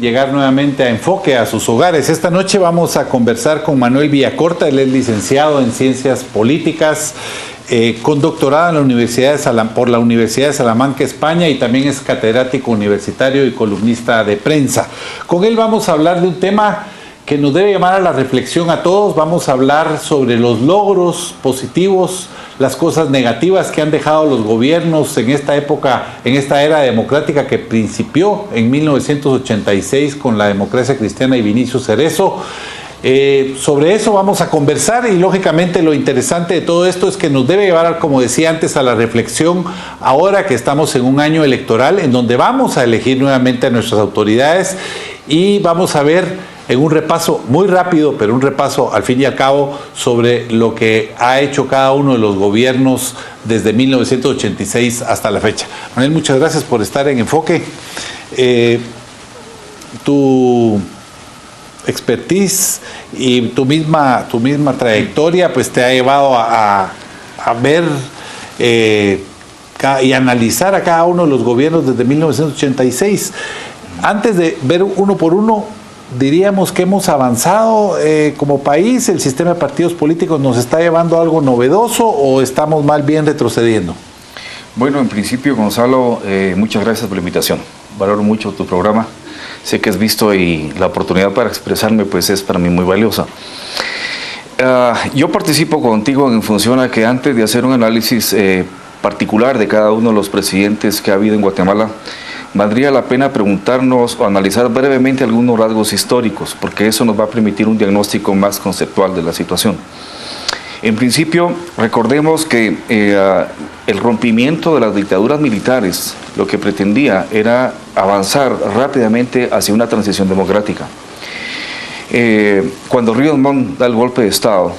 Llegar nuevamente a Enfoque, a sus hogares. Esta noche vamos a conversar con Manuel Villacorta. Él es licenciado en Ciencias Políticas, con doctorado en la Universidad por la Universidad de Salamanca, España, y también es catedrático universitario y columnista de prensa. Con él vamos a hablar de un tema que nos debe llamar a la reflexión a todos. Vamos a hablar sobre los logros positivos, las cosas negativas que han dejado los gobiernos en esta época, en esta era democrática que principió en 1986 con la democracia cristiana y Vinicio Cerezo. Sobre eso vamos a conversar, y lógicamente lo interesante de todo esto es que nos debe llevar, como decía antes, a la reflexión ahora que estamos en un año electoral en donde vamos a elegir nuevamente a nuestras autoridades, y vamos a ver en un repaso muy rápido, pero un repaso al fin y al cabo sobre lo que ha hecho cada uno de los gobiernos desde 1986 hasta la fecha. Manuel, muchas gracias por estar en Enfoque. Tu expertise y tu misma trayectoria pues te ha llevado a ver y analizar a cada uno de los gobiernos desde 1986. Antes de ver uno por uno, diríamos que hemos avanzado como país. ¿El sistema de partidos políticos nos está llevando a algo novedoso o estamos más bien retrocediendo? Bueno, en principio, Gonzalo, muchas gracias por la invitación. Valoro mucho tu programa. Sé que has visto, y la oportunidad para expresarme pues es para mí muy valiosa. Yo participo contigo en función a que antes de hacer un análisis particular de cada uno de los presidentes que ha habido en Guatemala, valdría la pena preguntarnos o analizar brevemente algunos rasgos históricos, porque eso nos va a permitir un diagnóstico más conceptual de la situación. En principio, recordemos que el rompimiento de las dictaduras militares lo que pretendía era avanzar rápidamente hacia una transición democrática. Cuando Ríos Montt da el golpe de Estado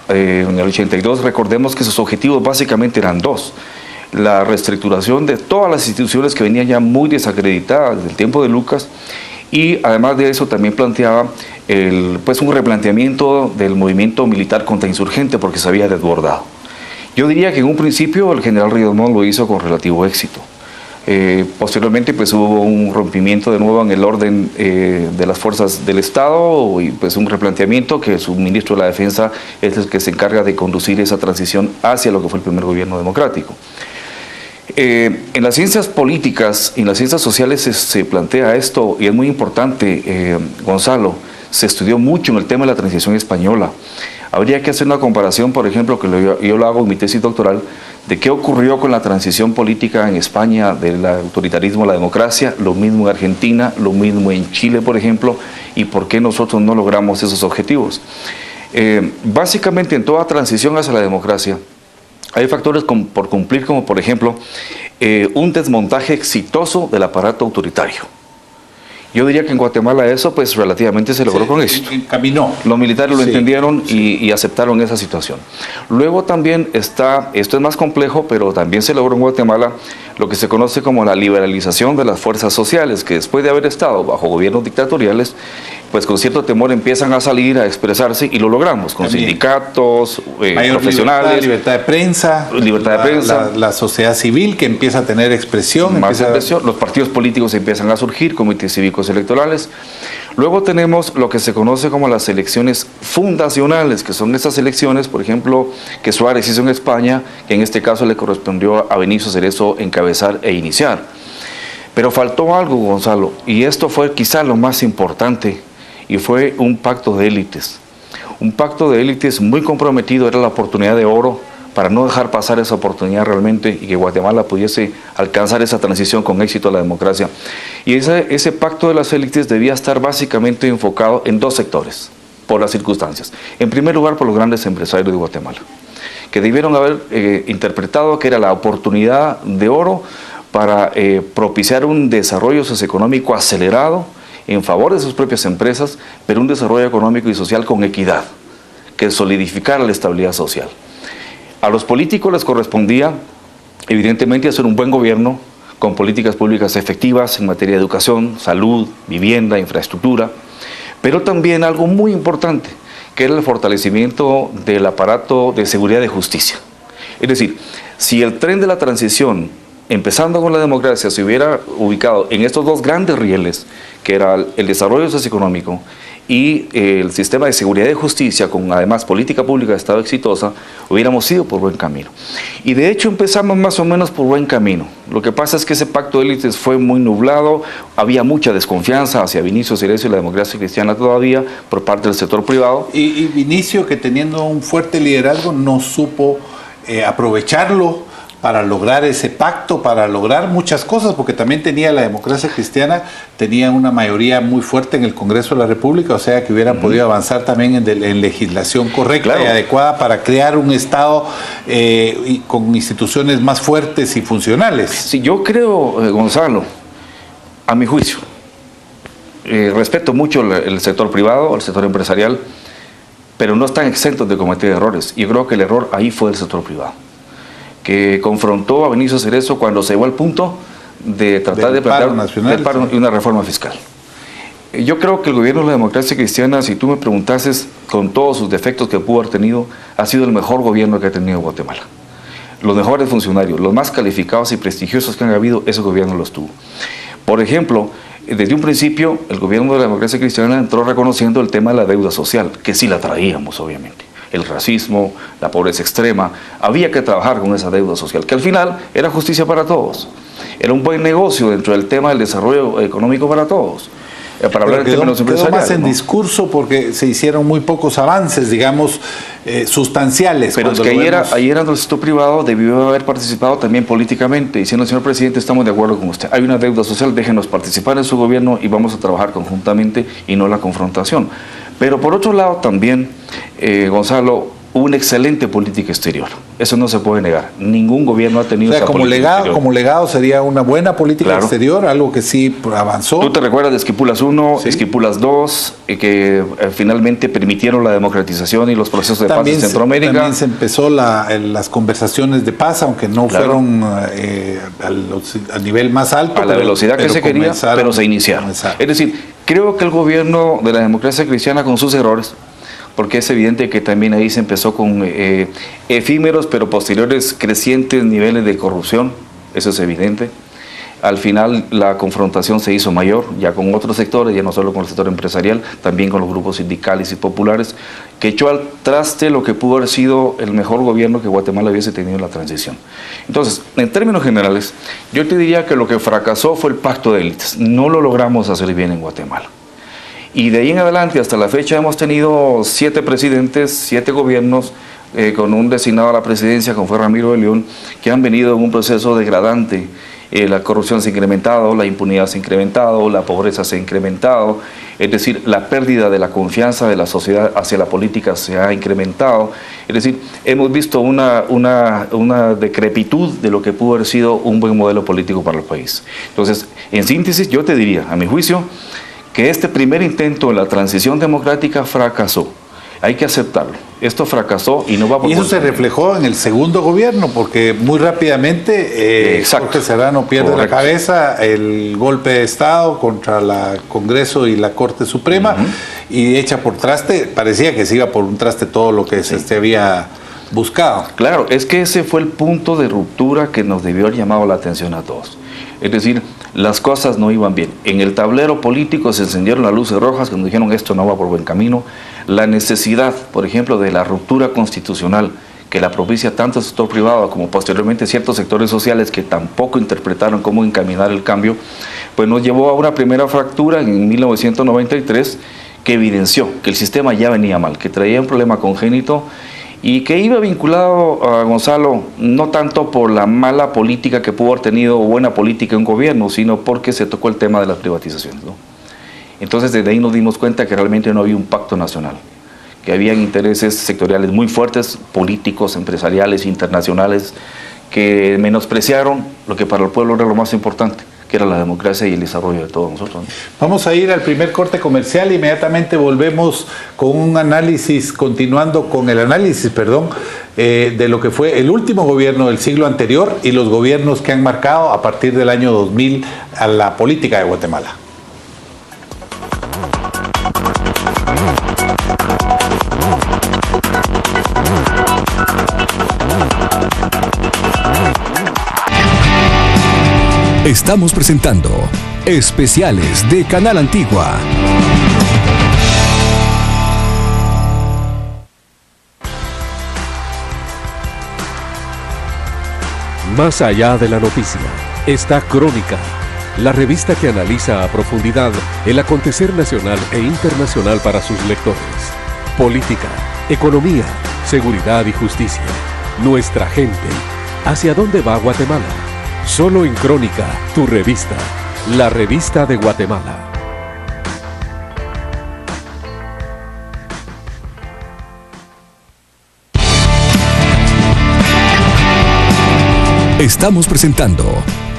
en el 82, recordemos que sus objetivos básicamente eran dos: la reestructuración de todas las instituciones que venían ya muy desacreditadas desde el tiempo de Lucas, y además de eso también planteaba un replanteamiento del movimiento militar contrainsurgente, porque se había desbordado. Yo diría que en un principio el general Ríos Montt lo hizo con relativo éxito. Posteriormente pues hubo un rompimiento de nuevo en el orden de las fuerzas del Estado, y pues un replanteamiento que su ministro de la Defensa es el que se encarga de conducir esa transición hacia lo que fue el primer gobierno democrático. En las ciencias políticas y en las ciencias sociales se plantea esto, y es muy importante, Gonzalo. Se estudió mucho en el tema de la transición española. Habría que hacer una comparación, por ejemplo, que yo lo hago en mi tesis doctoral, de qué ocurrió con la transición política en España, del autoritarismo a la democracia, lo mismo en Argentina, lo mismo en Chile, por ejemplo, y por qué nosotros no logramos esos objetivos. Básicamente, en toda transición hacia la democracia, hay factores por cumplir, como por ejemplo, un desmontaje exitoso del aparato autoritario. Yo diría que en Guatemala eso pues relativamente se logró con éxito. Caminó. Los militares lo entendieron y aceptaron esa situación. Luego también está, esto es más complejo, pero también se logró en Guatemala lo que se conoce como la liberalización de las fuerzas sociales, que después de haber estado bajo gobiernos dictatoriales, pues con cierto temor empiezan a salir, a expresarse, y lo logramos con también sindicatos, profesionales. Libertad de prensa. La sociedad civil que empieza a tener expresión. Los partidos políticos empiezan a surgir, comités cívicos electorales. Luego tenemos lo que se conoce como las elecciones fundacionales, que son esas elecciones, por ejemplo, que Suárez hizo en España, que en este caso le correspondió a Vinicio Cerezo encabezar e iniciar. Pero faltó algo, Gonzalo, y esto fue quizá lo más importante, y fue un pacto de élites. Un pacto de élites muy comprometido, era la oportunidad de oro para no dejar pasar esa oportunidad realmente, y que Guatemala pudiese alcanzar esa transición con éxito a la democracia. Y ese pacto de las élites debía estar básicamente enfocado en dos sectores, por las circunstancias. En primer lugar, por los grandes empresarios de Guatemala, que debieron haber interpretado que era la oportunidad de oro para propiciar un desarrollo socioeconómico acelerado en favor de sus propias empresas, pero un desarrollo económico y social con equidad, que solidificara la estabilidad social. A los políticos les correspondía, evidentemente, hacer un buen gobierno con políticas públicas efectivas en materia de educación, salud, vivienda, infraestructura, pero también algo muy importante, que era el fortalecimiento del aparato de seguridad y justicia. Es decir, si el tren de la transición, empezando con la democracia, se hubiera ubicado en estos dos grandes rieles, que era el desarrollo socioeconómico y el sistema de seguridad y justicia, con además política pública de Estado exitosa, hubiéramos ido por buen camino. Y de hecho empezamos más o menos por buen camino. Lo que pasa es que ese pacto de élites fue muy nublado, había mucha desconfianza hacia Vinicio Cerezo y la democracia cristiana todavía por parte del sector privado. Y Vinicio, que teniendo un fuerte liderazgo, no supo aprovecharlo para lograr ese pacto, para lograr muchas cosas, porque también tenía la democracia cristiana, tenía una mayoría muy fuerte en el Congreso de la República, o sea que hubieran podido avanzar también en legislación correcta y adecuada para crear un Estado con instituciones más fuertes y funcionales. Sí, yo creo, Gonzalo, a mi juicio, respeto mucho el sector privado, el sector empresarial, pero no están exentos de cometer errores. Yo creo que el error ahí fue del sector privado, que confrontó a Vinicio Cerezo cuando se llegó al punto de tratar de plantear una reforma fiscal. Yo creo que el gobierno de la democracia cristiana, si tú me preguntases, con todos sus defectos que pudo haber tenido, ha sido el mejor gobierno que ha tenido Guatemala. Los mejores funcionarios, los más calificados y prestigiosos que han habido, ese gobierno los tuvo. Por ejemplo, desde un principio, el gobierno de la democracia cristiana entró reconociendo el tema de la deuda social, que sí la traíamos, obviamente. El racismo, la pobreza extrema, había que trabajar con esa deuda social, que al final era justicia para todos. Era un buen negocio dentro del tema del desarrollo económico para todos. Para hablar en términos empresariales. Quedó más en discurso porque se hicieron muy pocos avances, digamos, sustanciales. Pero es que ayer el sector privado debió haber participado también políticamente, diciendo, señor presidente, estamos de acuerdo con usted. Hay una deuda social, déjenos participar en su gobierno y vamos a trabajar conjuntamente y no la confrontación. Pero por otro lado también, Gonzalo, hubo una excelente política exterior. Eso no se puede negar. Ningún gobierno ha tenido esa política exterior. Como legado sería una buena política exterior, algo que sí avanzó. ¿Tú te recuerdas de Esquipulas 1, sí, Esquipulas 2, que finalmente permitieron la democratización y los procesos de paz en Centroamérica? También se empezó las conversaciones de paz, aunque no fueron a nivel más alto. A la velocidad que se quería, pero se iniciaron. Es decir, creo que el gobierno de la democracia cristiana, con sus errores, porque es evidente que también ahí se empezó con efímeros pero posteriores crecientes niveles de corrupción, eso es evidente. Al final la confrontación se hizo mayor, ya con otros sectores, ya no solo con el sector empresarial, también con los grupos sindicales y populares, que echó al traste lo que pudo haber sido el mejor gobierno que Guatemala hubiese tenido en la transición. Entonces, en términos generales, yo te diría que lo que fracasó fue el pacto de élites. No lo logramos hacer bien en Guatemala. Y de ahí en adelante, hasta la fecha, hemos tenido 7 presidentes, 7 gobiernos, con un designado a la presidencia, como fue Ramiro de León, que han venido en un proceso degradante. La corrupción se ha incrementado, la impunidad se ha incrementado, la pobreza se ha incrementado, es decir, la pérdida de la confianza de la sociedad hacia la política se ha incrementado. Es decir, hemos visto una decrepitud de lo que pudo haber sido un buen modelo político para el país. Entonces, en síntesis, yo te diría, a mi juicio, que este primer intento de la transición democrática fracasó. Hay que aceptarlo. Esto fracasó y no va a poder. Y eso se reflejó en el segundo gobierno, porque muy rápidamente Jorge Serrano pierde la cabeza, el golpe de Estado contra el Congreso y la Corte Suprema, y echa por traste, parecía que se iba por un traste todo lo que se había buscado. Claro, es que ese fue el punto de ruptura que nos debió haber llamado la atención a todos. Es decir, las cosas no iban bien. En el tablero político se encendieron las luces rojas que nos dijeron esto no va por buen camino. La necesidad, por ejemplo, de la ruptura constitucional que la propicia tanto el sector privado como posteriormente ciertos sectores sociales que tampoco interpretaron cómo encaminar el cambio, pues nos llevó a una primera fractura en 1993 que evidenció que el sistema ya venía mal, que traía un problema congénito y que iba vinculado a Gonzalo no tanto por la mala política que pudo haber tenido o buena política en un gobierno, sino porque se tocó el tema de las privatizaciones, ¿no? Entonces desde ahí nos dimos cuenta que realmente no había un pacto nacional, que habían intereses sectoriales muy fuertes, políticos, empresariales, internacionales, que menospreciaron lo que para el pueblo era lo más importante, que era la democracia y el desarrollo de todos nosotros. Vamos a ir al primer corte comercial, inmediatamente volvemos con un análisis, continuando con el análisis, de lo que fue el último gobierno del siglo anterior y los gobiernos que han marcado a partir del año 2000 a la política de Guatemala. Estamos presentando Especiales de Canal Antigua. Más allá de la noticia, está Crónica, la revista que analiza a profundidad el acontecer nacional e internacional para sus lectores. Política, economía, seguridad y justicia. Nuestra gente. ¿Hacia dónde va Guatemala? Solo en Crónica, tu revista, la revista de Guatemala. Estamos presentando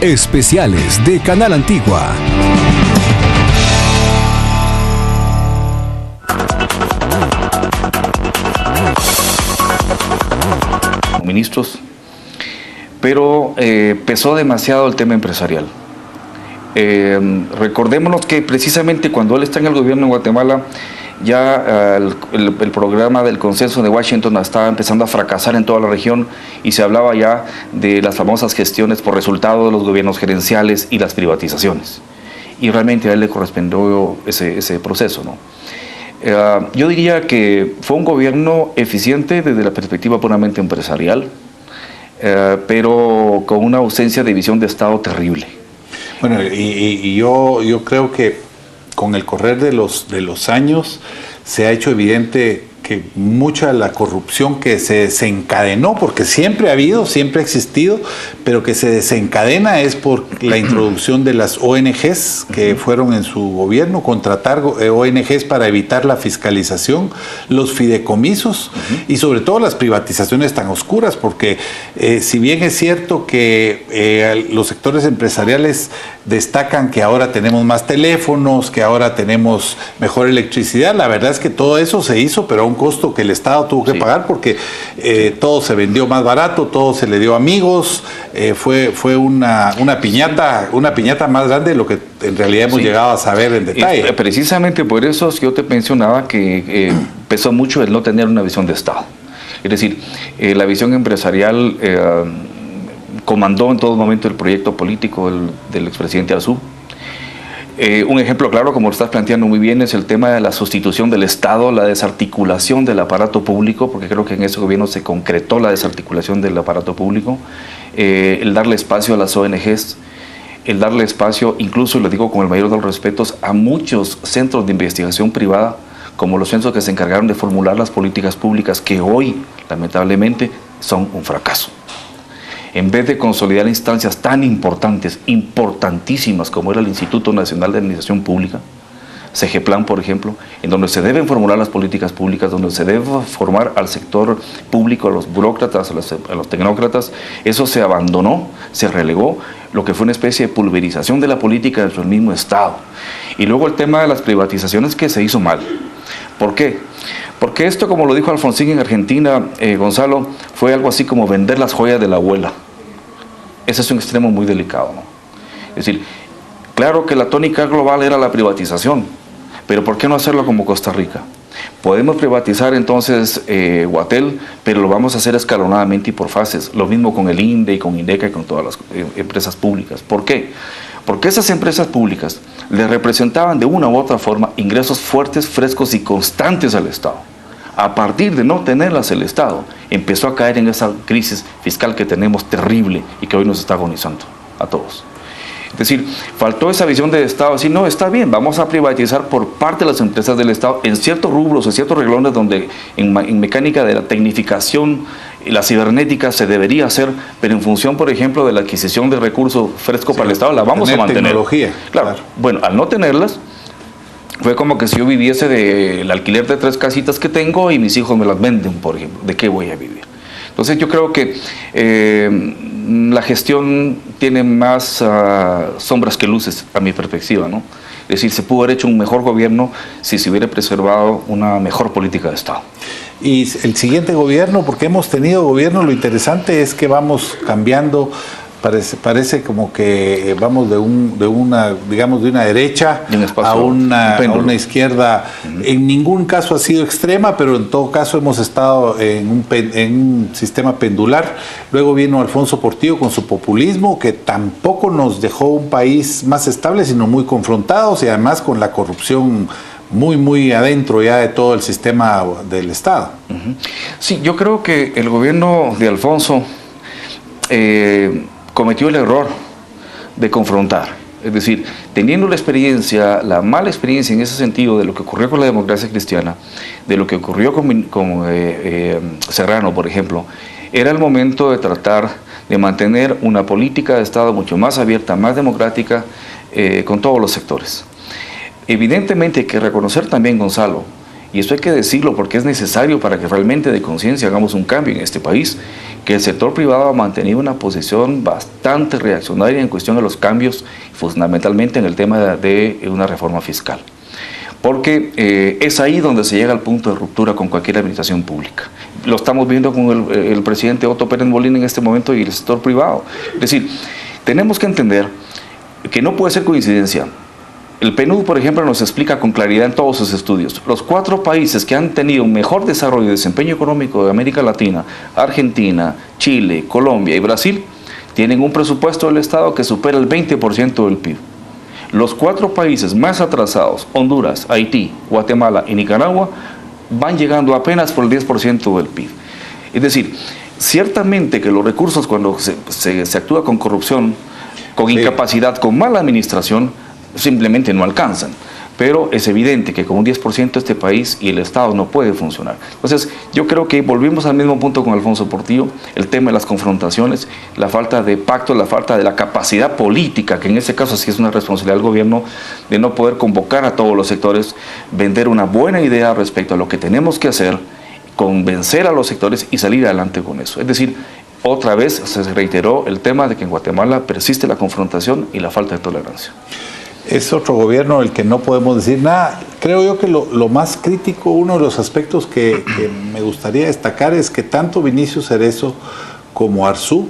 Especiales de Canal Antigua. Ministros, pero pesó demasiado el tema empresarial. Recordémonos que precisamente cuando él está en el gobierno de Guatemala, ya el programa del consenso de Washington estaba empezando a fracasar en toda la región y se hablaba ya de las famosas gestiones por resultado de los gobiernos gerenciales y las privatizaciones. Y realmente a él le correspondió ese proceso, ¿no? Yo diría que fue un gobierno eficiente desde la perspectiva puramente empresarial, pero con una ausencia de visión de Estado terrible. Bueno, y yo creo que con el correr de los años se ha hecho evidente que mucha de la corrupción que se desencadenó, porque siempre ha habido, siempre ha existido, pero que se desencadena es por la introducción de las ONGs que fueron en su gobierno, contratar ONGs para evitar la fiscalización, los fideicomisos y sobre todo las privatizaciones tan oscuras, porque si bien es cierto que los sectores empresariales destacan que ahora tenemos más teléfonos, que ahora tenemos mejor electricidad, la verdad es que todo eso se hizo, pero a un costo que el Estado tuvo que pagar porque todo se vendió más barato, todo se le dio a amigos, fue una piñata más grande de lo que en realidad hemos llegado a saber en detalle. Y precisamente por eso yo te mencionaba que pesó mucho el no tener una visión de Estado. Es decir, la visión empresarial comandó en todo momento el proyecto político del expresidente Arzú. Un ejemplo claro, como lo estás planteando muy bien, es el tema de la sustitución del Estado, la desarticulación del aparato público, porque creo que en ese gobierno se concretó la desarticulación del aparato público, el darle espacio a las ONGs, el darle espacio, incluso, lo digo con el mayor de los respetos, a muchos centros de investigación privada, como los centros que se encargaron de formular las políticas públicas, que hoy, lamentablemente, son un fracaso. En vez de consolidar instancias tan importantes, importantísimas, como era el Instituto Nacional de Administración Pública, CEGEPLAN, por ejemplo, en donde se deben formular las políticas públicas, donde se debe formar al sector público, a los burócratas, a los tecnócratas, eso se abandonó, se relegó, lo que fue una especie de pulverización de la política dentro del mismo Estado. Y luego el tema de las privatizaciones, que se hizo mal. ¿Por qué? Porque esto, como lo dijo Alfonsín en Argentina, Gonzalo, fue algo así como vender las joyas de la abuela. Ese es un extremo muy delicado, ¿no? Es decir, claro que la tónica global era la privatización, pero ¿por qué no hacerlo como Costa Rica? Podemos privatizar entonces Guatel, pero lo vamos a hacer escalonadamente y por fases. Lo mismo con el INDE y con INDECA y con todas las empresas públicas. ¿Por qué? Porque esas empresas públicas le representaban de una u otra forma ingresos fuertes, frescos y constantes al Estado. A partir de no tenerlas, el Estado empezó a caer en esa crisis fiscal que tenemos terrible y que hoy nos está agonizando a todos. Es decir, faltó esa visión del Estado, así no, está bien, vamos a privatizar por parte de las empresas del Estado en ciertos rubros, en ciertos reglones donde en mecánica de la tecnificación, la cibernética se debería hacer, pero en función, por ejemplo, de la adquisición de recursos frescos para el Estado, la vamos a mantener. Tecnología. Claro. Bueno, al no tenerlas, fue como que si yo viviese del alquiler de 3 casitas que tengo y mis hijos me las venden, por ejemplo, ¿de qué voy a vivir? Entonces yo creo que la gestión tiene más sombras que luces a mi perspectiva, ¿no? Es decir, se pudo haber hecho un mejor gobierno si se hubiera preservado una mejor política de Estado. Y el siguiente gobierno, porque hemos tenido gobierno, lo interesante es que vamos cambiando Parece como que vamos de una derecha a una izquierda. En ningún caso ha sido extrema, pero en todo caso hemos estado en un sistema pendular. Luego vino Alfonso Portillo con su populismo, que tampoco nos dejó un país más estable, sino muy confrontados, y además con la corrupción muy adentro ya de todo el sistema del Estado. Sí, yo creo que el gobierno de Alfonso cometió el error de confrontar. Es decir, teniendo la mala experiencia en ese sentido de lo que ocurrió con la democracia cristiana, de lo que ocurrió con Serrano, por ejemplo, era el momento de tratar de mantener una política de Estado mucho más abierta, más democrática, con todos los sectores. Evidentemente hay que reconocer también, Gonzalo, y eso hay que decirlo porque es necesario para que realmente de conciencia hagamos un cambio en este país, que el sector privado ha mantenido una posición bastante reaccionaria en cuestión de los cambios, fundamentalmente en el tema de una reforma fiscal. Porque es ahí donde se llega al punto de ruptura con cualquier administración pública. Lo estamos viendo con el presidente Otto Pérez Molina en este momento y el sector privado. Es decir, tenemos que entender que no puede ser coincidencia. El PNUD, por ejemplo, nos explica con claridad en todos sus estudios, los 4 países que han tenido un mejor desarrollo y desempeño económico de América Latina, Argentina, Chile, Colombia y Brasil, tienen un presupuesto del Estado que supera el 20% del PIB. Los 4 países más atrasados, Honduras, Haití, Guatemala y Nicaragua, van llegando apenas por el 10% del PIB. Es decir, ciertamente que los recursos, cuando se actúa con corrupción, con incapacidad, con mala administración, simplemente no alcanzan. Pero es evidente que con un 10% este país y el Estado no puede funcionar. Entonces, yo creo que volvimos al mismo punto con Alfonso Portillo, el tema de las confrontaciones, la falta de pacto, la falta de la capacidad política, que en este caso sí es una responsabilidad del gobierno, de no poder convocar a todos los sectores, vender una buena idea respecto a lo que tenemos que hacer, convencer a los sectores y salir adelante con eso. Es decir, otra vez se reiteró el tema de que en Guatemala persiste la confrontación y la falta de tolerancia. Es otro gobierno del que no podemos decir nada. Creo yo que lo más crítico, uno de los aspectos que me gustaría destacar es que tanto Vinicio Cerezo como Arzú,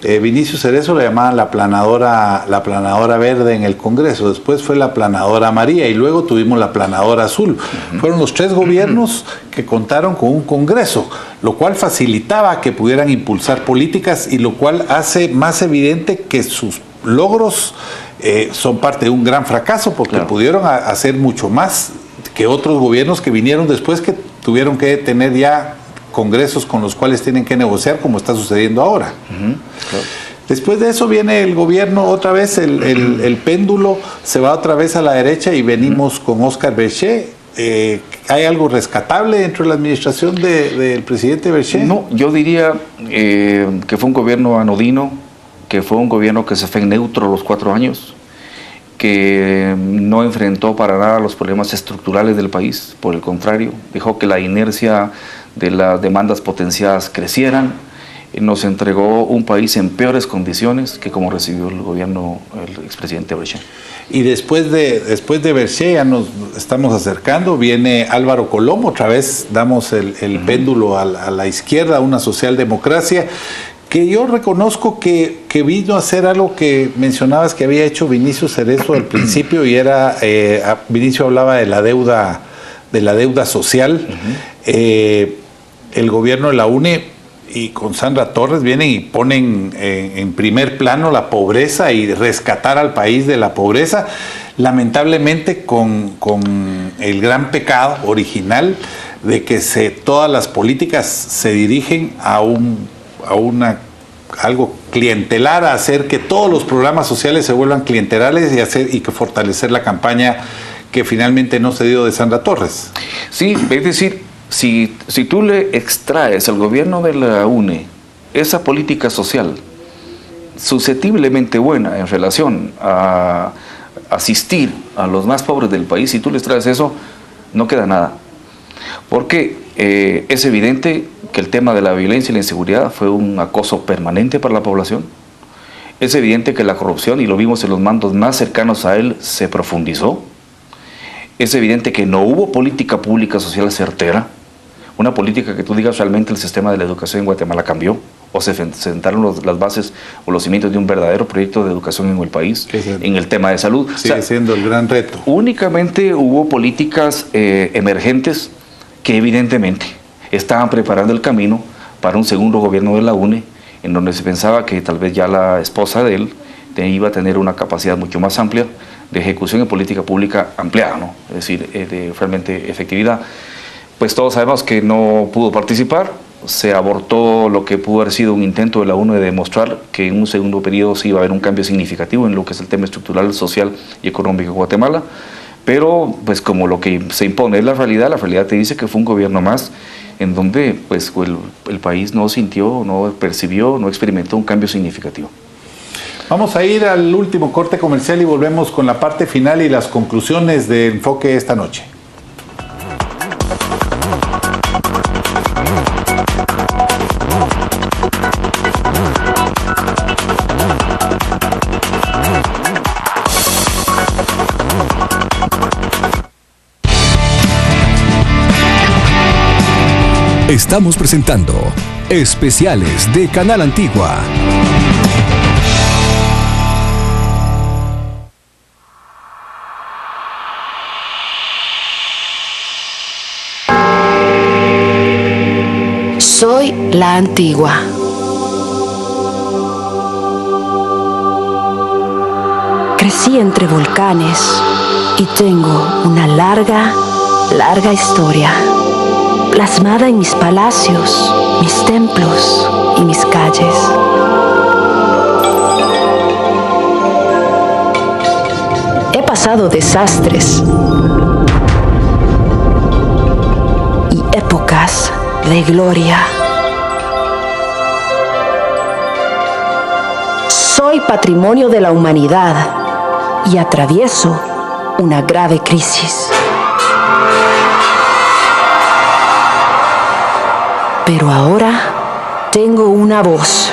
Vinicio Cerezo le llamaban la planadora verde en el Congreso, después fue la planadora amarilla y luego tuvimos la planadora azul. Fueron los 3 gobiernos que contaron con un Congreso, lo cual facilitaba que pudieran impulsar políticas y lo cual hace más evidente que sus logros son parte de un gran fracaso porque pudieron hacer mucho más que otros gobiernos que vinieron después, que tuvieron que tener ya congresos con los cuales tienen que negociar, como está sucediendo ahora. Después de eso viene el gobierno, otra vez el péndulo se va otra vez a la derecha y venimos con Oscar Berché. ¿Hay algo rescatable dentro de la administración del presidente Berché? No, yo diría que fue un gobierno anodino, que fue un gobierno que se fue neutro los 4 años, que no enfrentó para nada los problemas estructurales del país, por el contrario, dejó que la inercia de las demandas potenciadas crecieran, nos entregó un país en peores condiciones que como recibió el gobierno, el expresidente Berché. Y después de Berché, ya nos estamos acercando, viene Álvaro Colom, otra vez damos el péndulo a la izquierda, una socialdemocracia, que yo reconozco que vino a hacer algo que mencionabas que había hecho Vinicio Cerezo al principio, y era, Vinicio hablaba de la deuda social. El gobierno de la UNE y con Sandra Torres vienen y ponen en primer plano la pobreza y rescatar al país de la pobreza, lamentablemente con el gran pecado original de que todas las políticas se dirigen a algo clientelar, a hacer que todos los programas sociales se vuelvan clientelares y que fortalecer la campaña que finalmente no se dio de Sandra Torres. Sí, es decir, si tú le extraes al gobierno de la UNE esa política social susceptiblemente buena en relación a asistir a los más pobres del país, si tú le extraes eso, no queda nada. Porque es evidente que el tema de la violencia y la inseguridad fue un acoso permanente para la población. Es evidente que la corrupción, y lo vimos en los mandos más cercanos a él, se profundizó. Es evidente que no hubo política pública social certera, una política que tú digas realmente el sistema de la educación en Guatemala cambió o se sentaron las bases o los cimientos de un verdadero proyecto de educación en el país, en el tema de salud. Sigue siendo el gran reto. Únicamente hubo políticas emergentes que evidentemente estaban preparando el camino para un segundo gobierno de la UNE, en donde se pensaba que tal vez ya la esposa de él iba a tener una capacidad mucho más amplia de ejecución de política pública ampliada, ¿no? Es decir, de realmente efectividad. Pues todos sabemos que no pudo participar, se abortó lo que pudo haber sido un intento de la ONU de demostrar que en un segundo periodo sí iba a haber un cambio significativo en lo que es el tema estructural, social y económico de Guatemala, pero pues como lo que se impone es la realidad te dice que fue un gobierno más en donde pues el país no sintió, no percibió, no experimentó un cambio significativo. Vamos a ir al último corte comercial y volvemos con la parte final y las conclusiones de Enfoque esta noche. Estamos presentando especiales de Canal Antigua. Soy la Antigua. Crecí entre volcanes y tengo una larga historia, plasmada en mis palacios, mis templos y mis calles. He pasado desastres y épocas de gloria. Soy patrimonio de la humanidad y atravieso una grave crisis. Pero ahora tengo una voz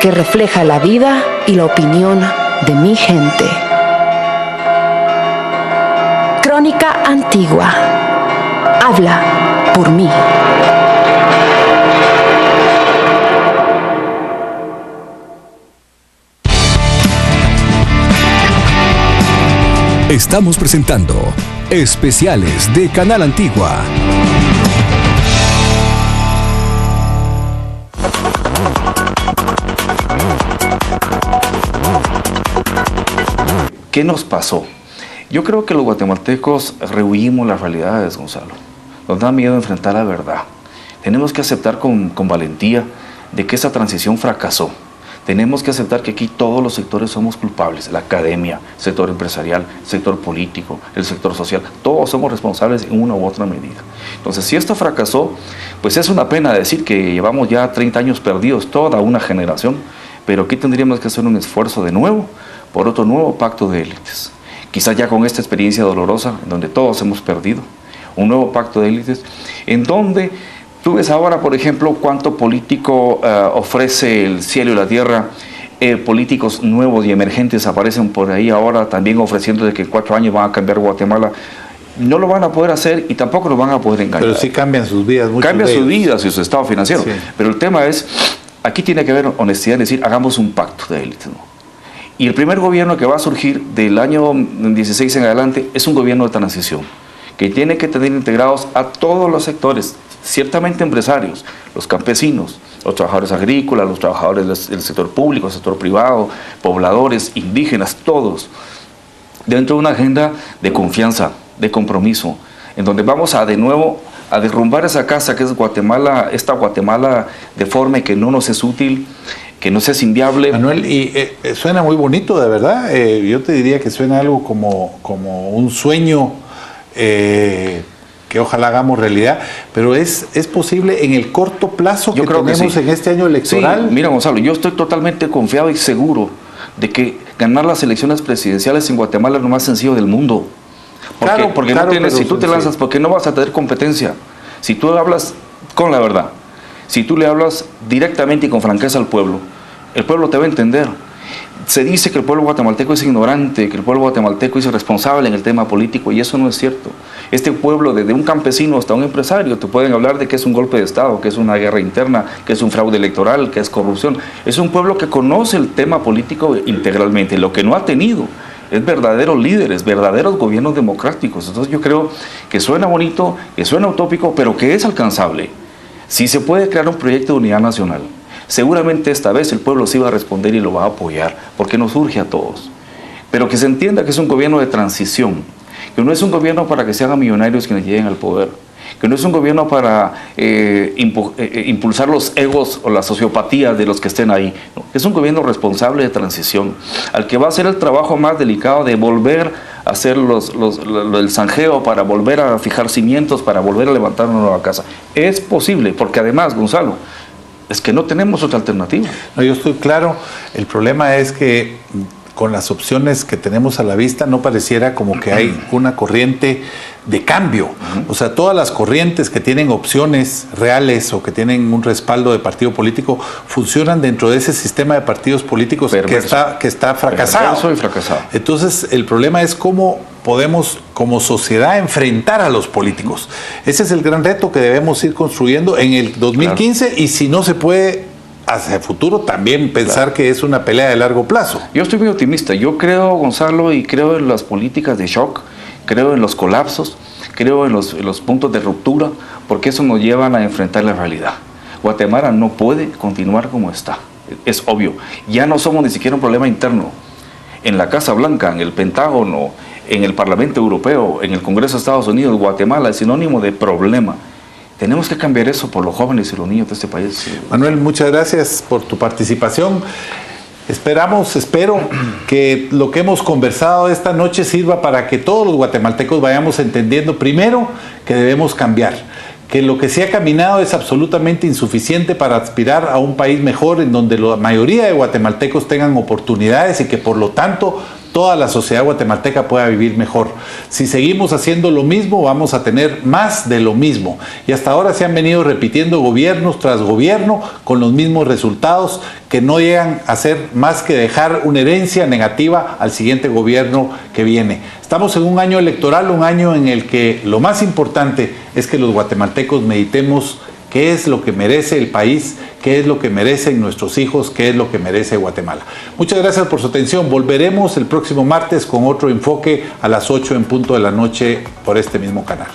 que refleja la vida y la opinión de mi gente. Crónica Antigua. Habla por mí. Estamos presentando especiales de Canal Antigua. ¿Qué nos pasó? Yo creo que los guatemaltecos rehuimos las realidades, Gonzalo. Nos da miedo enfrentar la verdad. Tenemos que aceptar con valentía de que esa transición fracasó. Tenemos que aceptar que aquí todos los sectores somos culpables. La academia, el sector empresarial, el sector político, el sector social. Todos somos responsables en una u otra medida. Entonces, si esto fracasó, pues es una pena decir que llevamos ya 30 años perdidos, toda una generación. Pero aquí tendríamos que hacer un esfuerzo de nuevo por otro nuevo pacto de élites. Quizás ya con esta experiencia dolorosa, en donde todos hemos perdido, un nuevo pacto de élites, en donde tú ves ahora, por ejemplo, cuánto político ofrece el cielo y la tierra, políticos nuevos y emergentes aparecen por ahí ahora también ofreciendo de que en 4 años van a cambiar Guatemala. No lo van a poder hacer y tampoco lo van a poder engañar. Pero sí cambian sus vidas. Cambian sus vidas y su estado financiero. Sí. Pero el tema es, aquí tiene que haber honestidad, es decir, hagamos un pacto de élites, ¿no? Y el primer gobierno que va a surgir del año 16 en adelante es un gobierno de transición, que tiene que tener integrados a todos los sectores, ciertamente empresarios, los campesinos, los trabajadores agrícolas, los trabajadores del sector público, el sector privado, pobladores, indígenas, todos, dentro de una agenda de confianza, de compromiso, en donde vamos a de nuevo a derrumbar esa casa que es Guatemala, esta Guatemala deforme que no nos es útil, que nos es inviable. Manuel, y suena muy bonito, de verdad. Yo te diría que suena algo como un sueño que ojalá hagamos realidad, pero ¿es posible en el corto plazo que tenemos en este año electoral? Sí, mira, Gonzalo, yo estoy totalmente confiado y seguro de que ganar las elecciones presidenciales en Guatemala es lo más sencillo del mundo. Porque no tienes, si tú te lanzas, porque no vas a tener competencia. Si tú hablas con la verdad, si tú le hablas directamente y con franqueza al pueblo, el pueblo te va a entender. Se dice que el pueblo guatemalteco es ignorante, que el pueblo guatemalteco es irresponsable en el tema político, y eso no es cierto. Este pueblo, desde un campesino hasta un empresario, te pueden hablar de que es un golpe de Estado, que es una guerra interna, que es un fraude electoral, que es corrupción. Es un pueblo que conoce el tema político integralmente. Lo que no ha tenido es verdaderos líderes, verdaderos gobiernos democráticos. Entonces yo creo que suena bonito, que suena utópico, pero que es alcanzable. Si se puede crear un proyecto de unidad nacional, seguramente esta vez el pueblo sí va a responder y lo va a apoyar, porque nos urge a todos. Pero que se entienda que es un gobierno de transición, que no es un gobierno para que se hagan millonarios quienes lleguen al poder, que no es un gobierno para impulsar los egos o la sociopatía de los que estén ahí. No, es un gobierno responsable de transición, al que va a hacer el trabajo más delicado de volver a hacer el zanjeo, para volver a fijar cimientos, para volver a levantar una nueva casa. Es posible, porque además, Gonzalo, es que no tenemos otra alternativa. No, yo estoy claro. El problema es que con las opciones que tenemos a la vista no pareciera como que hay una corriente de cambio. O sea, todas las corrientes que tienen opciones reales o que tienen un respaldo de partido político funcionan dentro de ese sistema de partidos políticos que está fracasado. Perverso y fracasado. Entonces, el problema es cómo podemos como sociedad enfrentar a los políticos. Ese es el gran reto que debemos ir construyendo en el 2015, claro. Y si no se puede hacia el futuro, también pensar, claro, que es una pelea de largo plazo. Yo estoy muy optimista. Yo creo, Gonzalo, y creo en las políticas de shock, creo en los colapsos, creo en los puntos de ruptura, porque eso nos lleva a enfrentar la realidad. Guatemala no puede continuar como está. Es obvio. Ya no somos ni siquiera un problema interno. En la Casa Blanca, en el Pentágono, en el Parlamento Europeo, en el Congreso de Estados Unidos, Guatemala es sinónimo de problema. Tenemos que cambiar eso por los jóvenes y los niños de este país. Manuel, muchas gracias por tu participación. Espero que lo que hemos conversado esta noche sirva para que todos los guatemaltecos vayamos entendiendo, primero, que debemos cambiar, que lo que se ha caminado es absolutamente insuficiente para aspirar a un país mejor, en donde la mayoría de guatemaltecos tengan oportunidades y que por lo tanto toda la sociedad guatemalteca pueda vivir mejor. Si seguimos haciendo lo mismo, vamos a tener más de lo mismo. Y hasta ahora se han venido repitiendo gobiernos tras gobierno con los mismos resultados, que no llegan a ser más que dejar una herencia negativa al siguiente gobierno que viene. Estamos en un año electoral, un año en el que lo más importante es que los guatemaltecos meditemos qué es lo que merece el país, qué es lo que merecen nuestros hijos, qué es lo que merece Guatemala. Muchas gracias por su atención. Volveremos el próximo martes con otro enfoque a las 8 en punto de la noche por este mismo canal.